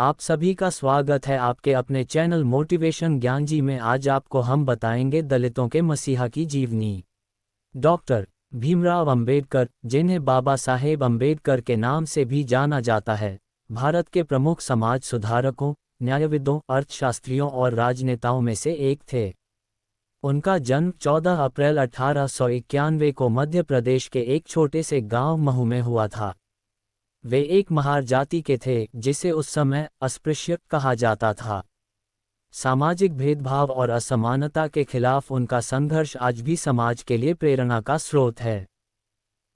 आप सभी का स्वागत है आपके अपने चैनल मोटिवेशन ज्ञान जी में। आज आपको हम बताएंगे दलितों के मसीहा की जीवनी। डॉक्टर भीमराव अंबेडकर, जिन्हें बाबा साहेब अंबेडकर के नाम से भी जाना जाता है, भारत के प्रमुख समाज सुधारकों, न्यायविदों, अर्थशास्त्रियों और राजनेताओं में से एक थे। उनका जन्म 14 अप्रैल 1891 को मध्य प्रदेश के एक छोटे से गांव महू में हुआ था। वे एक महार जाति के थे, जिसे उस समय अस्पृश्य कहा जाता था। सामाजिक भेदभाव और असमानता के खिलाफ उनका संघर्ष आज भी समाज के लिए प्रेरणा का स्रोत है।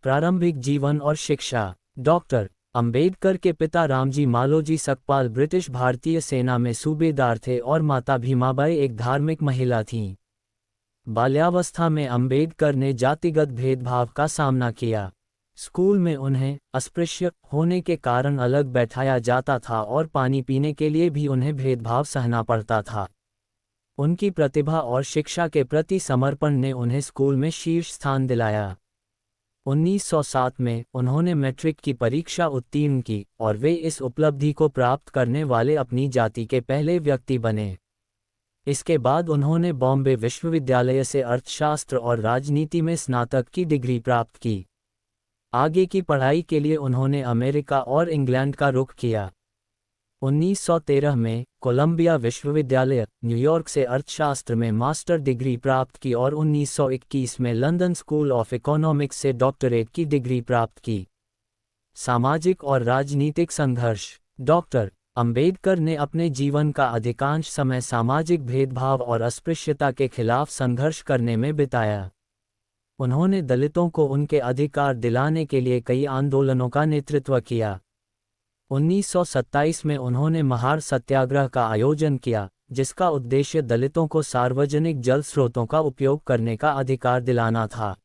प्रारंभिक जीवन और शिक्षा। डॉक्टर अंबेडकर के पिता रामजी मालोजी सकपाल ब्रिटिश भारतीय सेना में सूबेदार थे और माता भीमाबाई एक धार्मिक महिला थीं। बाल्यावस्था में अंबेडकर ने जातिगत भेदभाव का सामना किया। स्कूल में उन्हें अस्पृश्य होने के कारण अलग बैठाया जाता था और पानी पीने के लिए भी उन्हें भेदभाव सहना पड़ता था। उनकी प्रतिभा और शिक्षा के प्रति समर्पण ने उन्हें स्कूल में शीर्ष स्थान दिलाया। 1907 में उन्होंने मैट्रिक की परीक्षा उत्तीर्ण की और वे इस उपलब्धि को प्राप्त करने वाले अपनी जाति के पहले व्यक्ति बने। इसके बाद उन्होंने बॉम्बे विश्वविद्यालय से अर्थशास्त्र और राजनीति में स्नातक की डिग्री प्राप्त की। आगे की पढ़ाई के लिए उन्होंने अमेरिका और इंग्लैंड का रुख किया। 1913 में कोलंबिया विश्वविद्यालय, न्यूयॉर्क से अर्थशास्त्र में मास्टर डिग्री प्राप्त की और 1921 में लंदन स्कूल ऑफ इकोनॉमिक्स से डॉक्टरेट की डिग्री प्राप्त की। सामाजिक और राजनीतिक संघर्ष। डॉक्टर अंबेडकर ने अपने जीवन का अधिकांश समय सामाजिक भेदभाव और अस्पृश्यता के खिलाफ संघर्ष करने में बिताया। उन्होंने दलितों को उनके अधिकार दिलाने के लिए कई आंदोलनों का नेतृत्व किया। 1927 में उन्होंने महार सत्याग्रह का आयोजन किया, जिसका उद्देश्य दलितों को सार्वजनिक जल स्रोतों का उपयोग करने का अधिकार दिलाना था।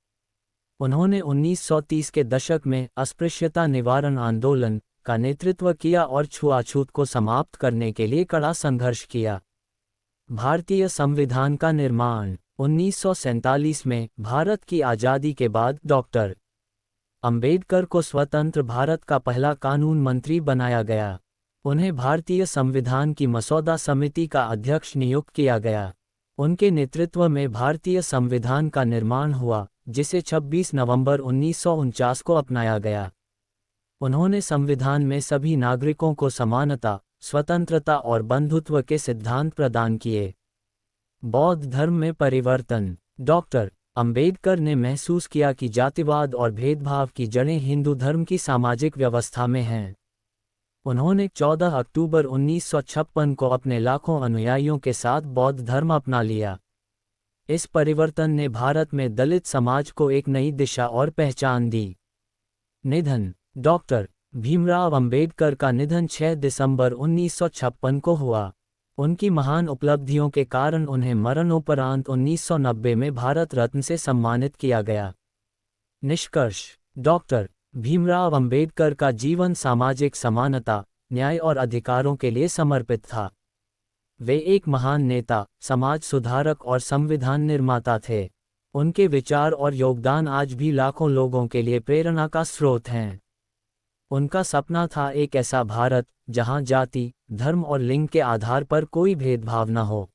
उन्होंने 1930 के दशक में अस्पृश्यता निवारण आंदोलन का नेतृत्व किया और छुआछूत को समाप्त करने के लिए कड़ा संघर्ष किया। भारतीय संविधान का निर्माण। 1947 में भारत की आज़ादी के बाद डॉक्टर अंबेडकर को स्वतंत्र भारत का पहला कानून मंत्री बनाया गया। उन्हें भारतीय संविधान की मसौदा समिति का अध्यक्ष नियुक्त किया गया। उनके नेतृत्व में भारतीय संविधान का निर्माण हुआ, जिसे 26 नवंबर 1949 को अपनाया गया। उन्होंने संविधान में सभी नागरिकों को समानता, स्वतंत्रता और बंधुत्व के सिद्धांत प्रदान किए। बौद्ध धर्म में परिवर्तन। डॉक्टर अंबेडकर ने महसूस किया कि जातिवाद और भेदभाव की जड़ें हिंदू धर्म की सामाजिक व्यवस्था में हैं। उन्होंने 14 अक्टूबर 1956 को अपने लाखों अनुयायियों के साथ बौद्ध धर्म अपना लिया। इस परिवर्तन ने भारत में दलित समाज को एक नई दिशा और पहचान दी। निधन। डॉक्टर भीमराव अंबेडकर का निधन 6 दिसंबर 1956 को हुआ। उनकी महान उपलब्धियों के कारण उन्हें मरणोपरांत 1990 में भारत रत्न से सम्मानित किया गया। निष्कर्ष। डॉक्टर भीमराव अंबेडकर का जीवन सामाजिक समानता, न्याय और अधिकारों के लिए समर्पित था। वे एक महान नेता, समाज सुधारक और संविधान निर्माता थे। उनके विचार और योगदान आज भी लाखों लोगों के लिए प्रेरणा का स्रोत हैं। उनका सपना था एक ऐसा भारत जहां जाति, धर्म और लिंग के आधार पर कोई भेदभाव न हो।